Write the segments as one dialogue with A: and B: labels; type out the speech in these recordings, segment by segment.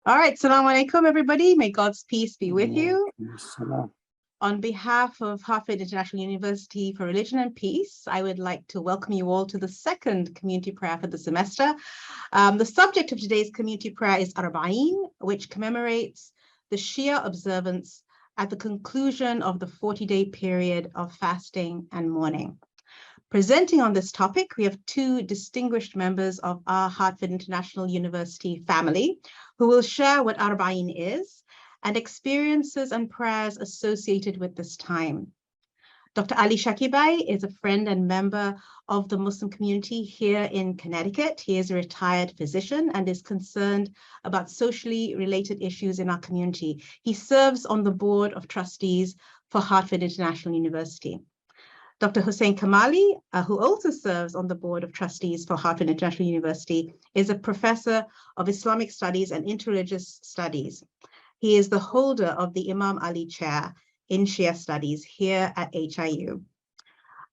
A: All right, Salaam alaikum, everybody. May God's peace be with you. On behalf of Harvard International University for Religion and Peace, I would like to welcome you all to the second community prayer for the semester. The subject of today's community prayer is Arba'een, which commemorates the Shia observance at the conclusion of the 40-day period of fasting and mourning. Presenting on this topic, we have two distinguished members of our Harvard International University family who will share what Arba'een is and experiences and prayers associated with this time. Dr. Ali Shakibai is a friend and member of the Muslim community here in Connecticut. He is a retired physician and is concerned about socially related issues in our community. He serves on the board of trustees for Harvard International University. Dr. Hossein Kamali, who also serves on the board of trustees for Harvard International University, is a professor of Islamic studies and interreligious studies. He is the holder of the Imam Ali Chair in Shia Studies here at HIU.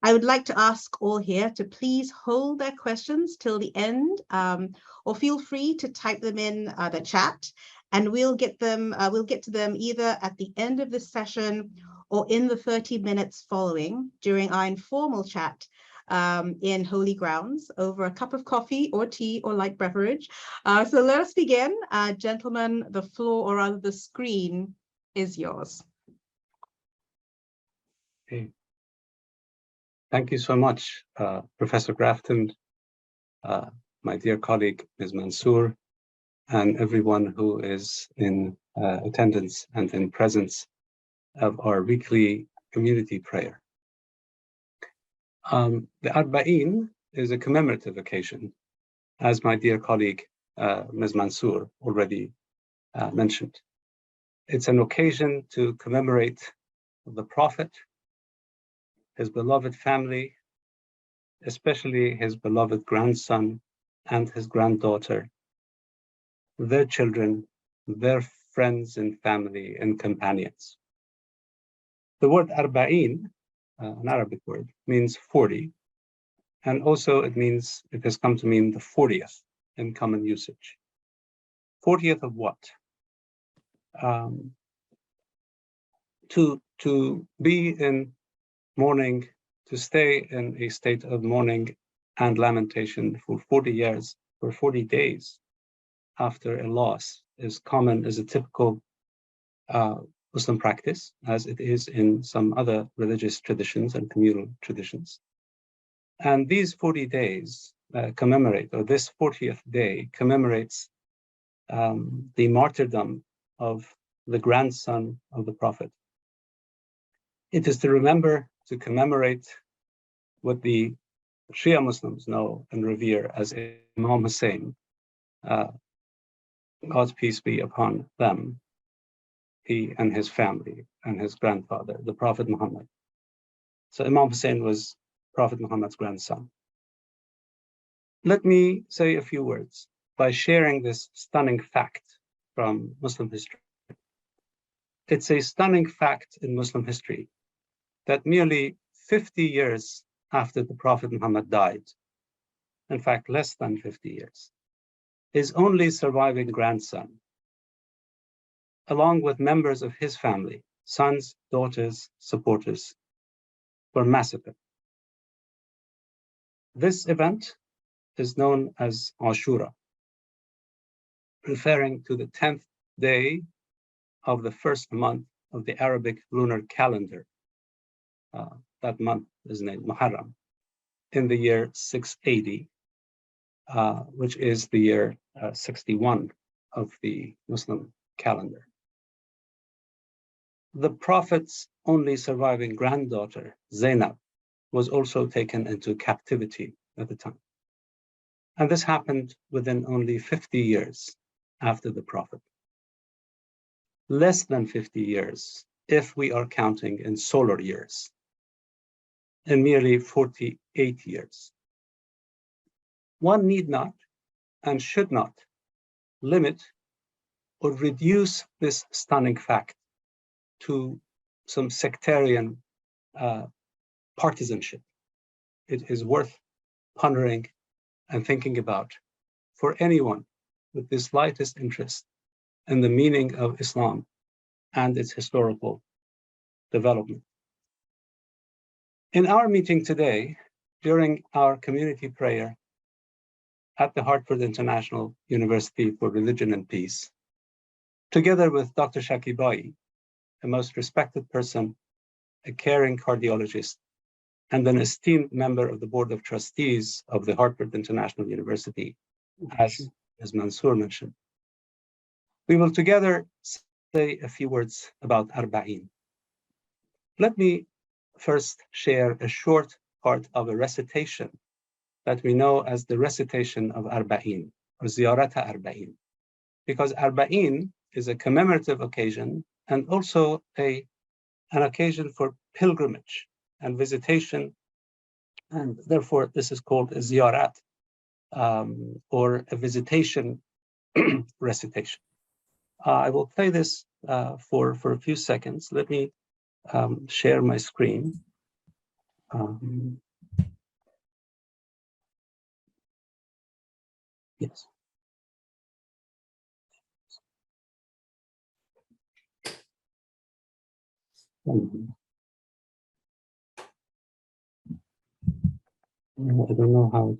A: I would like to ask all here to please hold their questions till the end, or feel free to type them in the chat, and we'll get to them either at the end of this session or in the 30 minutes following during our informal chat in Holy Grounds over a cup of coffee or tea or light beverage. So let us begin. Gentlemen, the floor, or rather the screen, is yours.
B: Okay. Thank you so much, Professor Grafton, my dear colleague, Ms. Mansour, and everyone who is in attendance and in presence of our weekly community prayer. The Arba'een is a commemorative occasion, as my dear colleague, Ms. Mansour, already mentioned. It's an occasion to commemorate the Prophet, his beloved family, especially his beloved grandson and his granddaughter, their children, their friends and family and companions. The word Arba'een, an Arabic word, means 40, and also it has come to mean the 40th in common usage. 40th of what? To be in mourning, to stay in a state of mourning and lamentation for 40 years, for 40 days after a loss is common, is a typical Muslim practice, as it is in some other religious traditions and communal traditions. And these 40 days commemorate, or this 40th day commemorates the martyrdom of the grandson of the Prophet. It is to remember, to commemorate what the Shia Muslims know and revere as Imam Hossein, God's peace be upon them, he and his family and his grandfather, the Prophet Muhammad. So Imam Hussein was Prophet Muhammad's grandson. Let me say a few words by sharing this stunning fact from Muslim history. It's a stunning fact in Muslim history that merely 50 years after the Prophet Muhammad died, in fact, less than 50 years, his only surviving grandson, along with members of his family, sons, daughters, supporters, were massacred. This event is known as Ashura, referring to the 10th day of the first month of the Arabic lunar calendar. That month is named Muharram, in the year 680, which is the year 61 of the Muslim calendar. The Prophet's only surviving granddaughter, Zainab, was also taken into captivity at the time. And this happened within only 50 years after the Prophet. Less than 50 years, if we are counting in solar years, and merely 48 years. One need not and should not limit or reduce this stunning fact to some sectarian partisanship. It is worth pondering and thinking about for anyone with the slightest interest in the meaning of Islam and its historical development. In our meeting today, during our community prayer at the Hartford International University for Religion and Peace, together with Dr. Shakibai, a most respected person, a caring cardiologist, and an esteemed member of the Board of Trustees of the Hartford International University, as Mansour mentioned. We will together say a few words about Arba'een. Let me first share a short part of a recitation that we know as the recitation of Arba'een, or Ziyarata Arba'een, because Arba'een is a commemorative occasion and also an occasion for pilgrimage and visitation, and therefore this is called a ziyarat, or a visitation recitation. I will play this for a few seconds. Let me share my screen. Yes. I don't know how.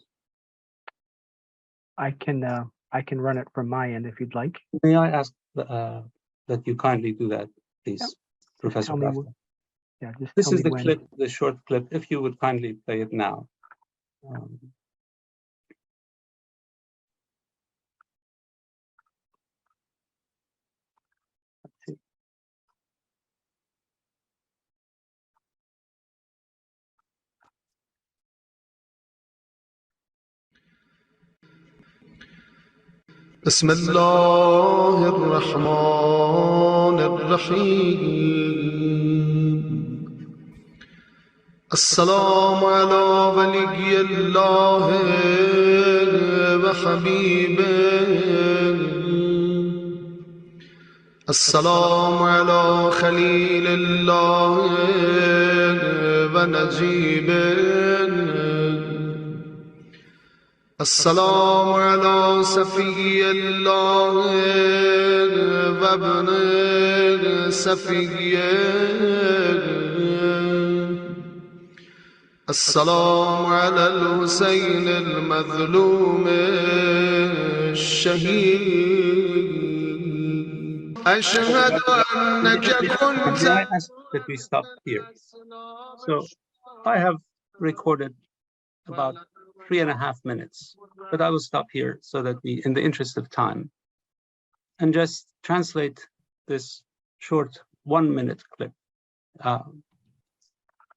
C: I can run it from my end if you'd like.
B: May I ask that you kindly do that, please,
C: Yep.
B: Professor Rafta?
C: Yeah, just
B: This
C: tell
B: is
C: me
B: the
C: when.
B: clip, the short clip, if you would kindly play it now.
D: بسم الله الرحمن الرحيم السلام على ولي الله وحبيبه السلام على خليل الله ونجيبه السلام على صفي الله وابن صفيه السلام على الحسين المظلوم الشهيد أشهد أنك كنت.
B: May I ask that we stop here? So I have recorded about 3.5 minutes, but I will stop here so that we, in the interest of time, and just translate this short 1-minute clip.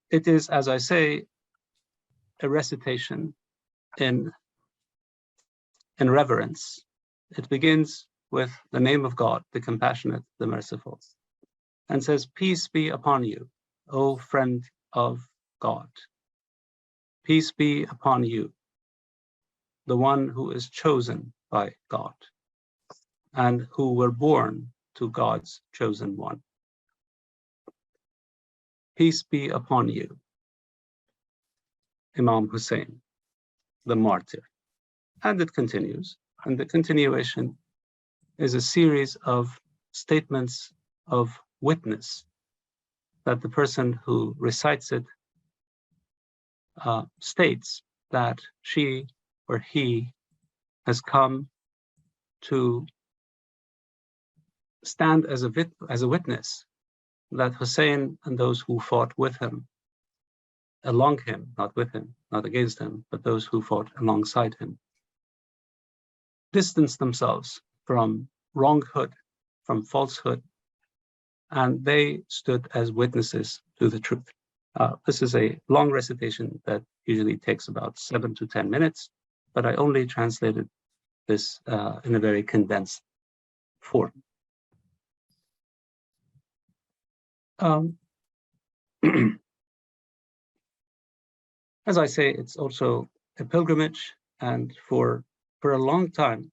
B: It is, as I say, a recitation in reverence. It begins with the name of God, the compassionate, the merciful, and says, "Peace be upon you, O friend of God. Peace be upon you, the one who is chosen by God and who were born to God's chosen one. Peace be upon you, Imam Hossein, the martyr." And it continues, and the continuation is a series of statements of witness that the person who recites it states that she or he has come to stand as a witness that Hussein and those who fought with him, along him, not with him, not against him, but those who fought alongside him, distanced themselves from wronghood, from falsehood, and they stood as witnesses to the truth. This is a long recitation that usually takes about 7 to 10 minutes, but I only translated this in a very condensed form. As I say, it's also a pilgrimage, and for a long time,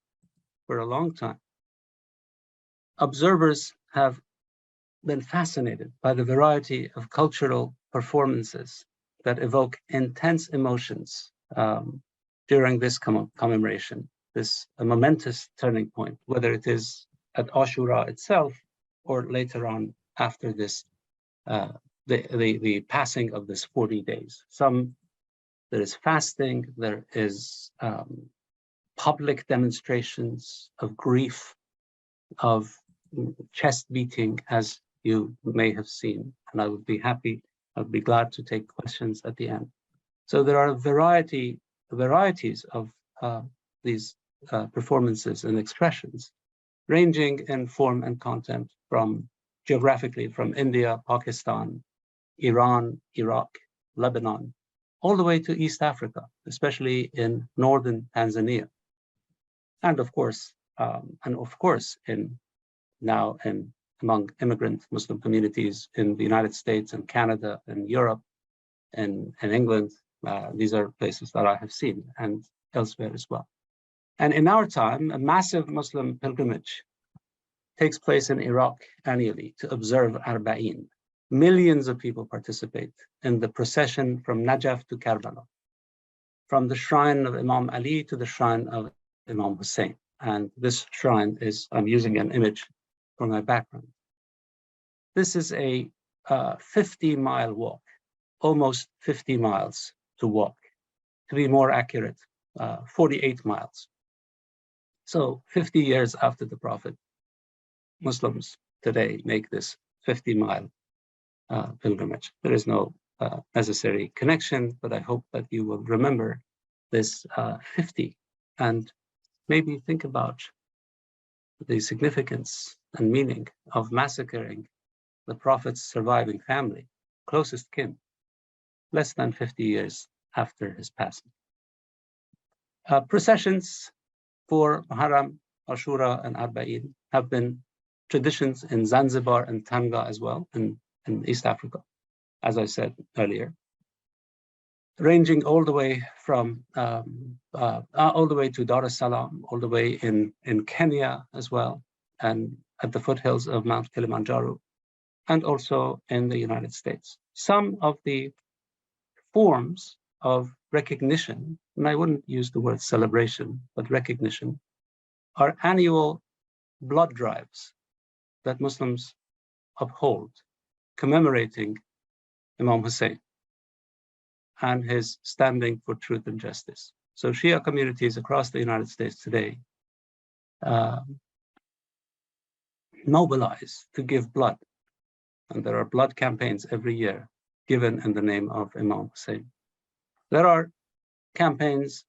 B: observers have been fascinated by the variety of cultural performances that evoke intense emotions during this commemoration, this momentous turning point, whether it is at Ashura itself, or later on after this, the passing of this 40 days. There is fasting, there is public demonstrations of grief, of chest beating, as you may have seen. And I would be glad to take questions at the end. So there are varieties of these performances and expressions, ranging in form and content from geographically from India, Pakistan, Iran, Iraq, Lebanon, all the way to East Africa, especially in northern Tanzania. And of course, among immigrant Muslim communities in the United States and Canada and Europe and England. These are places that I have seen, and elsewhere as well. And in our time, a massive Muslim pilgrimage takes place in Iraq annually to observe Arba'een. Millions of people participate in the procession from Najaf to Karbala, from the shrine of Imam Ali to the shrine of Imam Hossein. And this shrine is, I'm using an image for my background. This is a 50-mile walk, almost 50 miles to walk. To be more accurate, 48 miles. So 50 years after the Prophet, Muslims today make this 50-mile pilgrimage. There is no necessary connection, but I hope that you will remember this 50 and maybe think about the significance and meaning of massacring the Prophet's surviving family, closest kin, less than 50 years after his passing. Processions for Muharram, Ashura, and Arba'een have been traditions in Zanzibar and Tanga as well, in East Africa, as I said earlier, ranging all the way from all the way to Dar es Salaam, all the way in Kenya as well, and at the foothills of Mount Kilimanjaro, and also in the United States. Some of the forms of recognition, and I wouldn't use the word celebration, but recognition, are annual blood drives that Muslims uphold, commemorating Imam Hossein and his standing for truth and justice. So Shia communities across the United States today mobilize to give blood. And there are blood campaigns every year given in the name of Imam Hussein. There are campaigns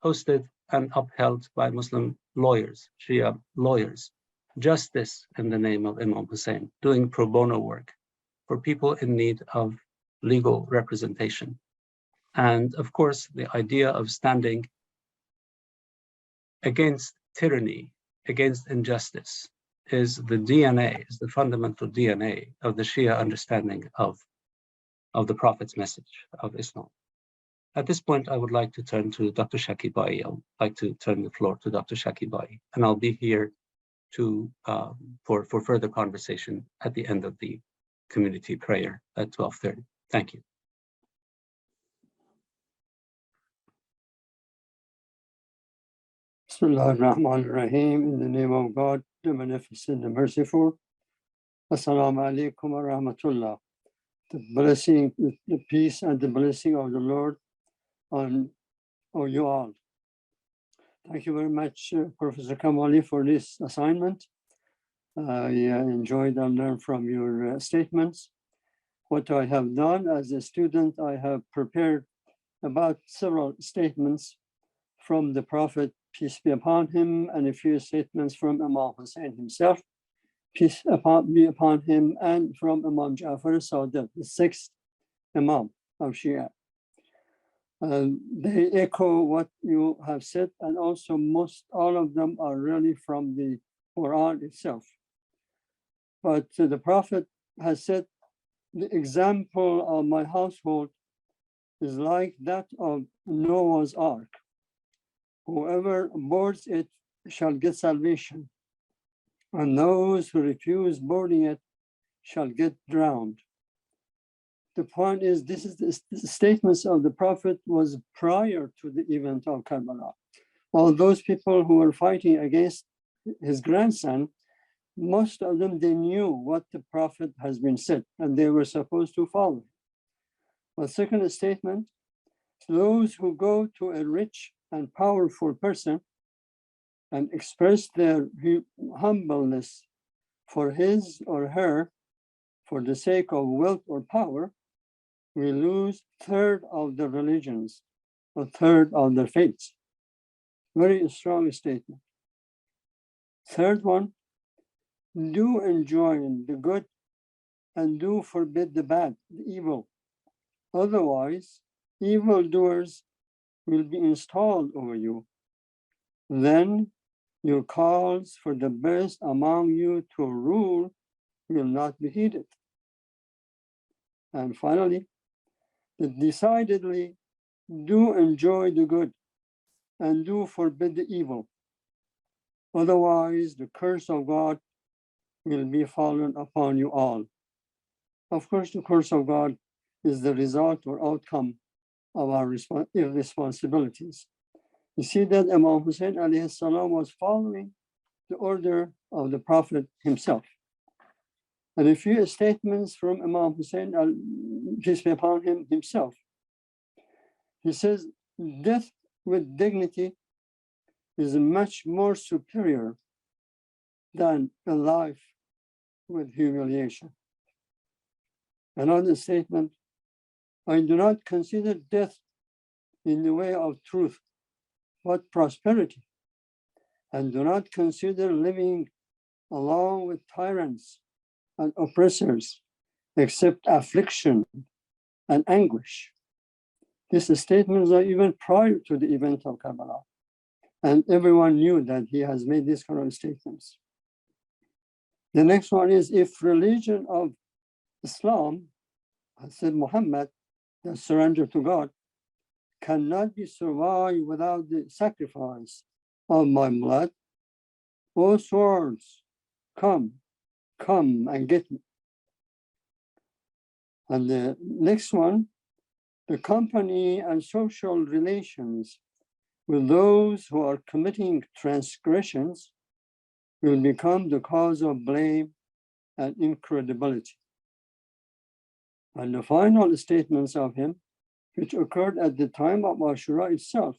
B: hosted and upheld by Muslim lawyers, Shia lawyers, justice in the name of Imam Hussein, doing pro bono work for people in need of legal representation. And of course, the idea of standing against tyranny, against injustice, is the DNA, is the fundamental DNA of the Shia understanding of the Prophet's message of Islam. At this point, I would like to turn to Dr. Shakibai. I'd like to turn the floor to Dr. Shakibai, and I'll be here for further conversation at the end of the community prayer at 12:30. Thank you.
E: Bismillah ar-Rahman ar-Rahim, in the name of God, the Beneficent, the Merciful. Assalamu alaikum wa rahmatullah. The blessing, the peace and the blessing of the Lord on you all. Thank you very much, Professor Kamali, for this assignment. I enjoyed and learned from your statements. What I have done as a student, I have prepared about several statements from the Prophet, peace be upon him, and a few statements from Imam Hussein himself, peace be upon him, and from Imam Ja'far Sadiq, the sixth Imam of Shia. They echo what you have said, and also all of them are really from the Quran itself. But the Prophet has said, the example of my household is like that of Noah's Ark. Whoever boards it shall get salvation, and those who refuse boarding it shall get drowned. The point is, this is the statements of the Prophet was prior to the event of Karbala. All those people who were fighting against his grandson, most of them, they knew what the Prophet has been said, and they were supposed to follow. But second statement, those who go to a rich and powerful person and express their humbleness for his or her, for the sake of wealth or power, will lose third of their religions, a third of their faiths. Very strong statement. Third one, do enjoin the good and do forbid the bad, the evil. Otherwise, evildoers will be installed over you. Then your calls for the best among you to rule will not be heeded. And finally, decidedly do enjoy the good and do forbid the evil. Otherwise, the curse of God will be fallen upon you all. Of course, the curse of God is the result or outcome of our irresponsibilities. You see that Imam Hussein alayhi salam was following the order of the Prophet himself. And a few statements from Imam Hussein, peace be upon him, himself. He says, death with dignity is much more superior than a life with humiliation. Another statement, I do not consider death in the way of truth, but prosperity, and do not consider living along with tyrants and oppressors, except affliction and anguish. These statements are even prior to the event of Karbala, and everyone knew that he has made these kind of statements. The next one is, if religion of Islam, said Muhammad, the surrender to God, cannot be survived without the sacrifice of my blood, O swords, come and get me. And the next one, the company and social relations with those who are committing transgressions will become the cause of blame and incredibility. And the final statements of him, which occurred at the time of Ashura itself,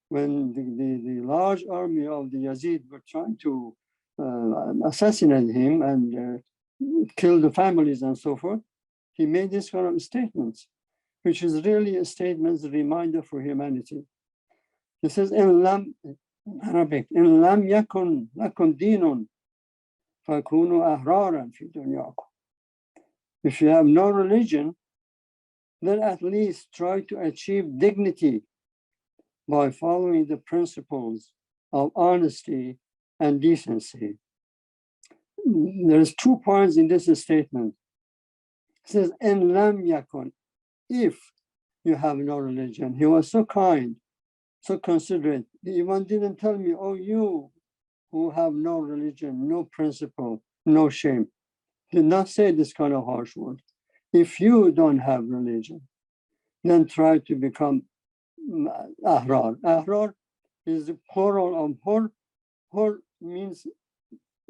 E: when the large army of the Yazid were trying to assassinate him and kill the families and so forth, he made this kind of statements, which is really a statement, a reminder for humanity. He says, in Arabic, in lam yakun lakum dinun fakunu ahraran fi dunyakum. If you have no religion, then at least try to achieve dignity by following the principles of honesty and decency. There's 2 points in this statement. It says, in lam yakun, if you have no religion. He was so kind, so considerate. He even didn't tell me, oh, you who have no religion, no principle, no shame. Did not say this kind of harsh word. If you don't have religion, then try to become ahrar. Ahrar is the plural of hur. Hur means,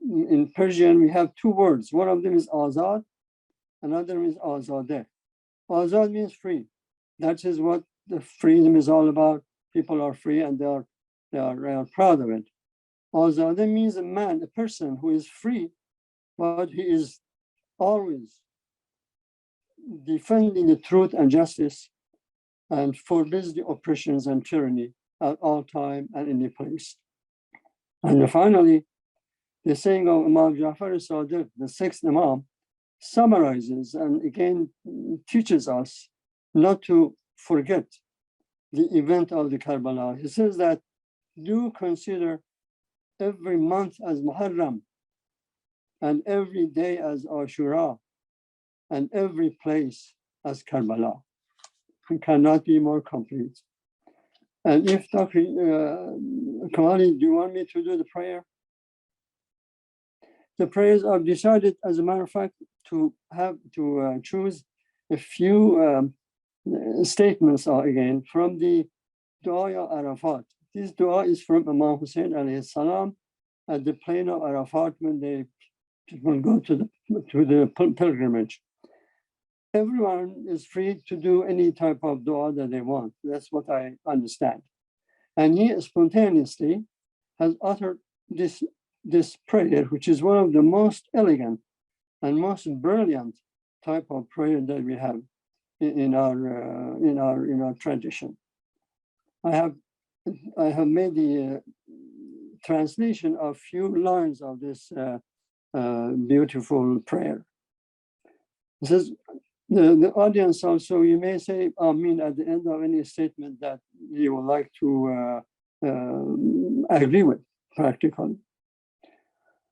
E: in Persian, we have 2 words. One of them is azad, another is azadeh. Azad means free. That is what the freedom is all about. People are free and they are proud of it. Azadeh means a man, a person who is free, but he is always defending the truth and justice and forbids the oppressions and tyranny at all time and any place. And finally, the saying of Imam Ja'far al-Sadiq, the 6th Imam, summarizes and again teaches us not to forget the event of the Karbala. He says that do consider every month as Muharram and every day as Ashura and every place as Karbala. It cannot be more complete. And if Dr. Kamali, do you want me to do the prayer? The prayers I've decided, as a matter of fact, to choose a few statements again from the Dua ya Arafat. This dua is from Imam Hussein alayhi salam, at the plain of Arafat when people go to the pilgrimage. Everyone is free to do any type of dua that they want. That's what I understand. And he spontaneously has uttered this prayer, which is one of the most elegant and most brilliant type of prayer that we have in our tradition. I have made the translation of few lines of this beautiful prayer. It says, the audience also, you may say Amin at the end of any statement that you would like to agree with practically.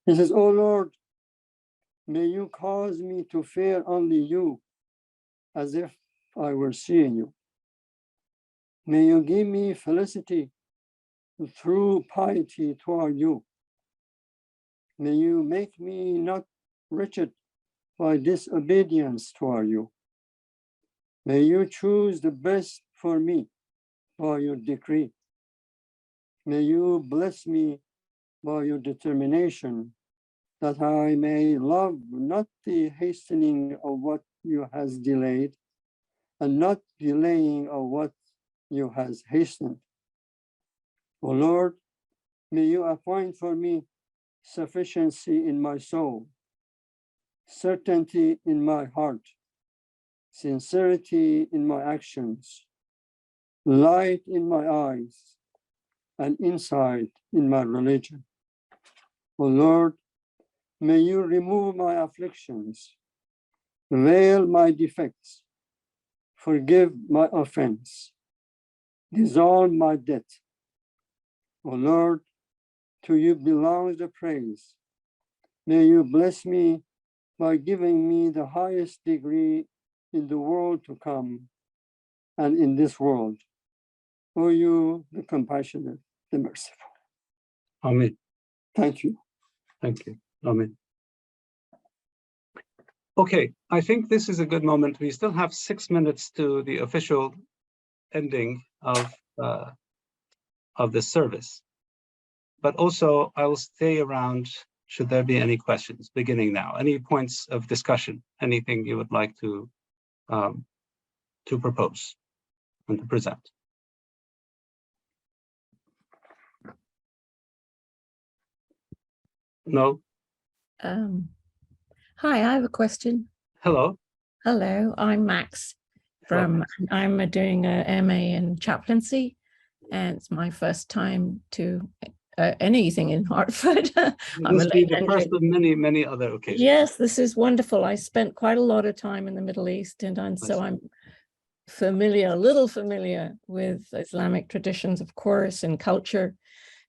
E: He says, "Oh Lord, may you cause me to fear only you as if I were seeing you. May you give me felicity through piety toward you. May you make me not wretched by disobedience toward you. May you choose the best for me by your decree. May you bless me by your determination, that I may love not the hastening of what you has delayed, and not delaying of what you has hastened. O Lord, may you appoint for me sufficiency in my soul, certainty in my heart, sincerity in my actions, light in my eyes, and insight in my religion. O Lord, may you remove my afflictions, veil my defects, forgive my offense, dissolve my debt. O Lord, to you belongs the praise. May you bless me by giving me the highest degree in the world to come and in this world. O you, the compassionate, the merciful.
B: Amen.
E: Thank you.
B: Thank you. Amen. Okay, I think this is a good moment. We still have 6 minutes to the official ending of this service. But also, I will stay around should there be any questions, beginning now. Any points of discussion, anything you would like to propose and to present. No?
F: Hi, I have a question.
B: Hello.
F: Hello, I'm Max I'm doing a MA in chaplaincy, and it's my first time to anything in Hartford. I'm
B: This will be the first of many, many other occasions.
F: Yes, this is wonderful. I spent quite a lot of time in the Middle East, and so I'm a little familiar with Islamic traditions, of course, and culture.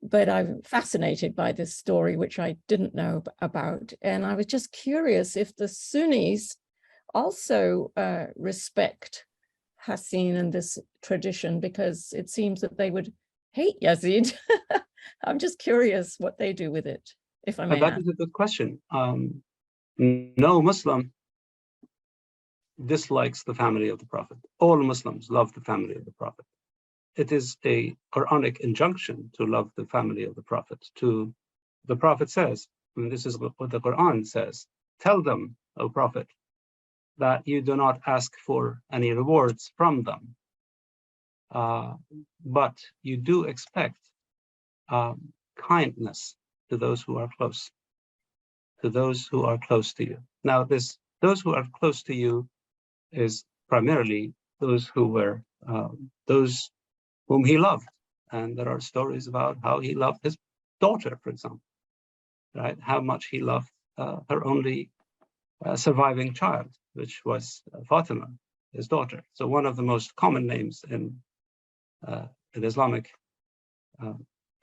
F: But I'm fascinated by this story, which I didn't know about. And I was just curious if the Sunnis also respect Hossein and this tradition, because it seems that they would hate Yazid. I'm just curious what they do with it, if I may
B: That
F: ask.
B: is a good question. No Muslim dislikes the family of the Prophet. All Muslims love the family of the Prophet. It is a Quranic injunction to love the family of the Prophet. The Prophet says, and this is what the Quran says, tell them, O Prophet, that you do not ask for any rewards from them, but you do expect kindness to those who are close, to you. Now, those who are close to you is primarily those who were those whom he loved. And there are stories about how he loved his daughter, for example, right? How much he loved her only surviving child, which was Fatima, his daughter. So one of the most common names in Islamic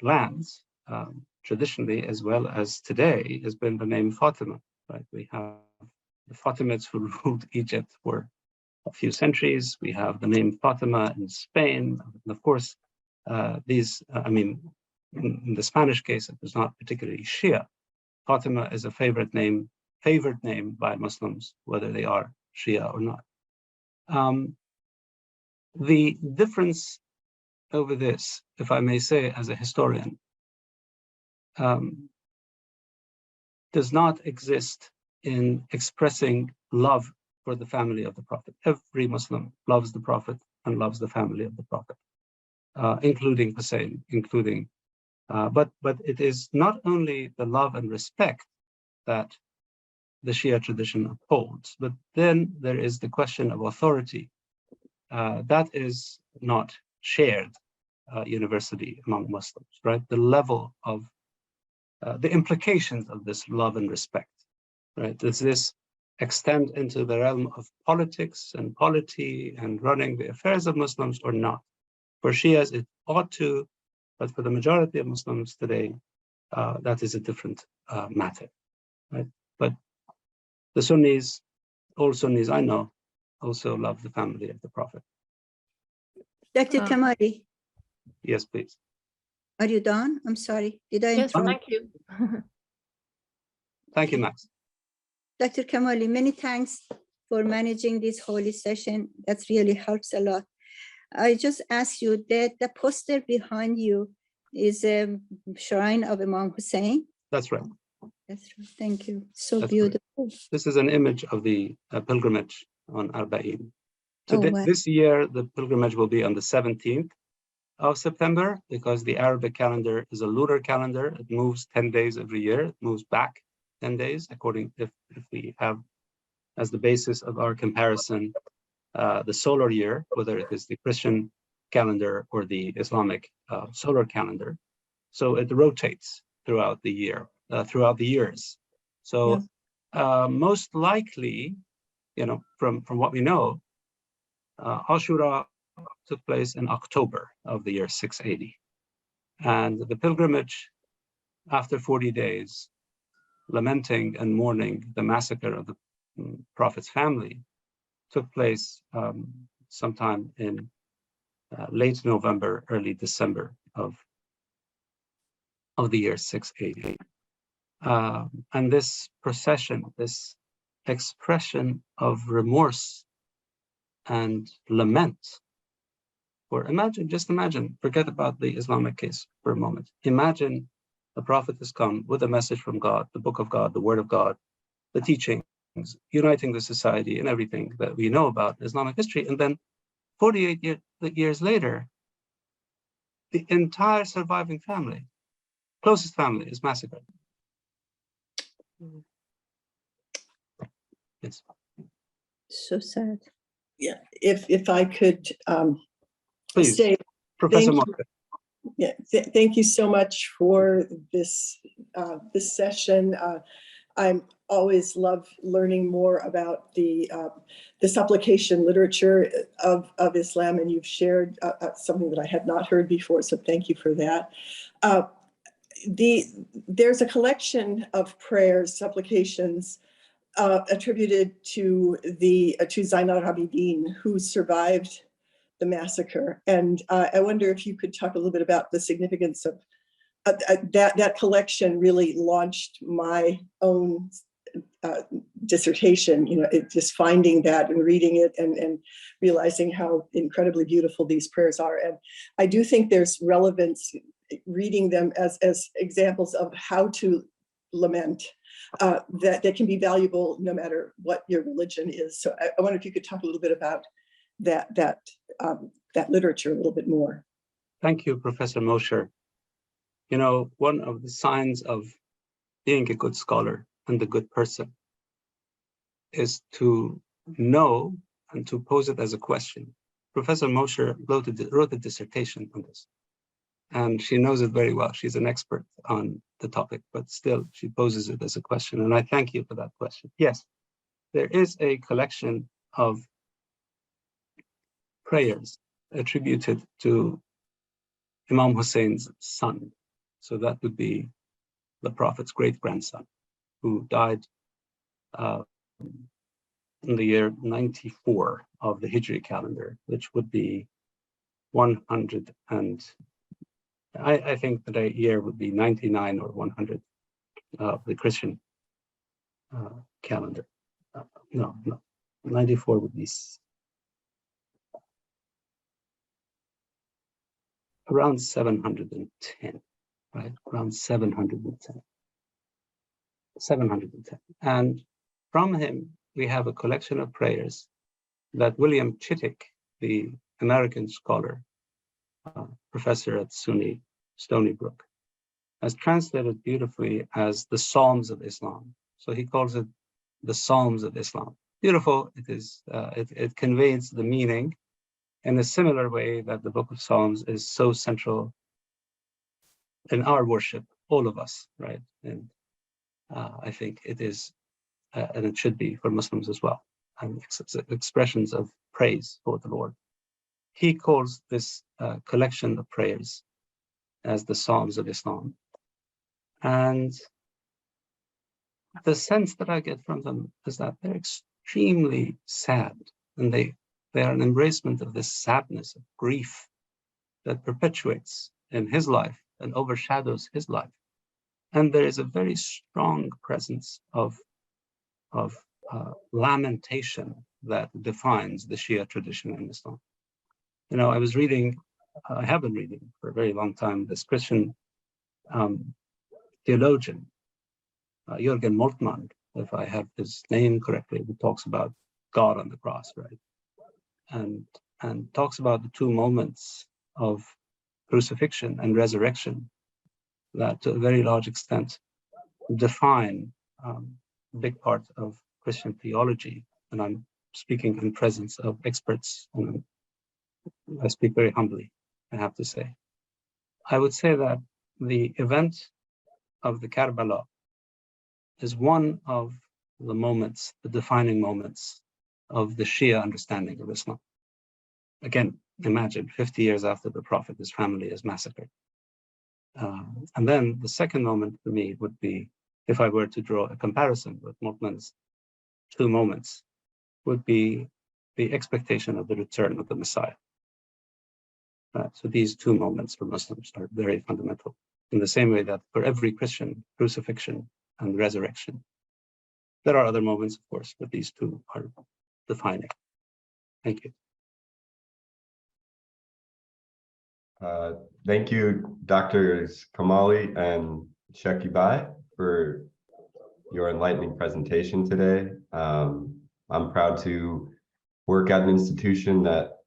B: lands, traditionally as well as today, has been the name Fatima, right? We have the Fatimids who ruled Egypt for a few centuries. We have the name Fatima in Spain. And of course, in the Spanish case, it was not particularly Shia. Fatima is a favored name by Muslims, whether they are Shia or not. The difference over this, if I may say, as a historian, does not exist in expressing love for the family of the Prophet. Every Muslim loves the Prophet and loves the family of the Prophet, including Hussein, but it is not only the love and respect that the Shia tradition upholds, but then there is the question of authority. That is not shared universally among Muslims, right? The level of the implications of this love and respect, right? Does this extend into the realm of politics and polity and running the affairs of Muslims or not? For Shias, it ought to, but for the majority of Muslims today, that is a different matter, right? But the Sunnis, all Sunnis I know, also love the family of the Prophet.
G: Dr. Kamali,
B: Yes, please.
G: are you done? I'm sorry. Did I
F: Yes,
G: interrupt?
F: thank you.
B: Thank you, Max.
G: Dr. Kamali, many thanks for managing this holy session. That really helps a lot. I just ask you that the poster behind you is a shrine of Imam Hussein.
B: That's right.
G: That's right. Thank you. So
B: That's
G: beautiful.
B: This is an image of the pilgrimage on Arba'een.
G: Oh, wow.
B: This year, the pilgrimage will be on the 17th of September because the Arabic calendar is a lunar calendar. It moves 10 days every year. It moves back 10 days according if we have as the basis of our comparison the solar year, whether it is the Christian calendar or the Islamic solar calendar. So it rotates throughout the year, throughout the years. So most likely, from what we know, Ashura took place in October of the year 680. And the pilgrimage, after 40 days, lamenting and mourning the massacre of the Prophet's family, took place sometime in late November, early December of the year 680. And this procession, this expression of remorse and lament, or just imagine, forget about the Islamic case for a moment. Imagine the Prophet has come with a message from God, the book of God, the word of God, the teachings, uniting the society and everything that we know about Islamic history. And then 48 years later, the entire surviving family, closest family, is massacred. Yes.
G: So sad.
H: Yeah, if I could
B: Please,
H: say
B: Professor
H: thank
B: Mark.
H: you. Yeah, thank you so much for this this session. I'm always love learning more about the supplication literature of Islam, and you've shared something that I had not heard before. So thank you for that. There's a collection of prayers, supplications attributed to Zain al-Abidin, who survived the massacre. And I wonder if you could talk a little bit about the significance of that collection. Really launched my own dissertation, just finding that and reading it and realizing how incredibly beautiful these prayers are. And I do think there's relevance reading them as examples of how to lament, that can be valuable no matter what your religion is. So I wonder if you could talk a little bit about that literature a little bit more.
B: Thank you, Professor Mosher. One of the signs of being a good scholar and a good person is to know and to pose it as a question. Professor Mosher wrote a dissertation on this, and she knows it very well. She's an expert on the topic, but still she poses it as a question, and I thank you for that question. Yes, there is a collection of prayers attributed to Imam Hussein's son. So that would be the Prophet's great-grandson, who died in the year 94 of the Hijri calendar, which would be 100 and I think the year would be 99 or 100 of the Christian calendar. No, 94 would be around 710, right? Around 710. 710. And from him, we have a collection of prayers that William Chittick, the American scholar, professor at SUNY Stony Brook, has translated beautifully as the Psalms of Islam. So he calls it the Psalms of Islam. Beautiful. It is. It conveys the meaning in a similar way that the Book of Psalms is so central in our worship, all of us, right? And I think it is, and it should be for Muslims as well, and expressions of praise for the Lord. He calls this collection of prayers as the Psalms of Islam. And the sense that I get from them is that they're extremely sad, and they are an embracement of this sadness, of grief that perpetuates in his life and overshadows his life. And there is a very strong presence of lamentation that defines the Shia tradition in Islam. You know, I have been reading for a very long time, this Christian theologian, Jürgen Moltmann, if I have his name correctly, who talks about God on the cross, right? And talks about the two moments of crucifixion and resurrection that to a very large extent define a big part of Christian theology. And I'm speaking in presence of experts, and I speak very humbly, I have to say. I would say that the event of the Karbala is one of the moments, the defining moments of the Shia understanding of Islam. Again, imagine 50 years after the Prophet, his family is massacred. And then the second moment for me would be, if I were to draw a comparison with Moltmann's two moments, would be the expectation of the return of the Messiah. So these two moments for Muslims are very fundamental, in the same way that for every Christian, crucifixion and resurrection. There are other moments, of course, but these two are defining. Thank you.
I: Thank you, Drs. Kamali and Shakibai, for your enlightening presentation today. I'm proud to work at an institution that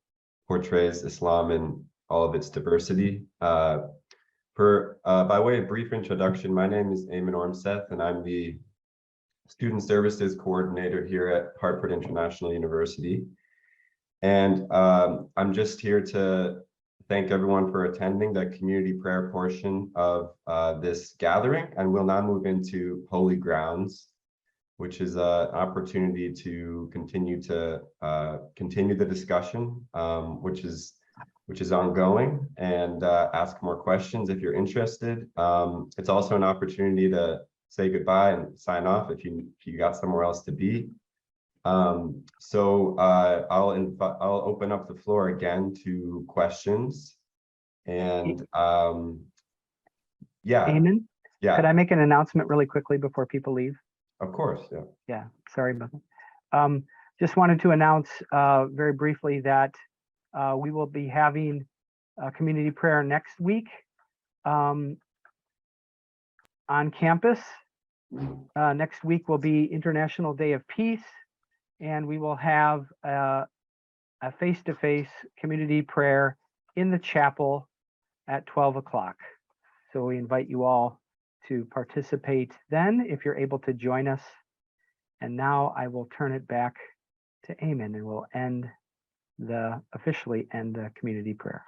I: portrays Islam in all of its diversity. By way of brief introduction, my name is Eamon Ormseth, and I'm the Student Services Coordinator here at Hartford International University. And I'm just here to thank everyone for attending the community prayer portion of this gathering. And we'll now move into Holy Grounds, which is an opportunity to continue the discussion, which is ongoing, and ask more questions if you're interested. It's also an opportunity to say goodbye and sign off if you got somewhere else to be. So I'll open up the floor again to questions. And yeah.
C: Eamon,
I: yeah.
C: could I make an announcement really quickly before people leave?
I: Of course, yeah.
C: Yeah, sorry about that. Just wanted to announce very briefly that we will be having community prayer next week on campus. Next week will be International Day of Peace, and we will have a face-to-face community prayer in the chapel at 12 o'clock. So we invite you all to participate then if you're able to join us. And now I will turn it back to Eamon, and we'll officially end the community prayer.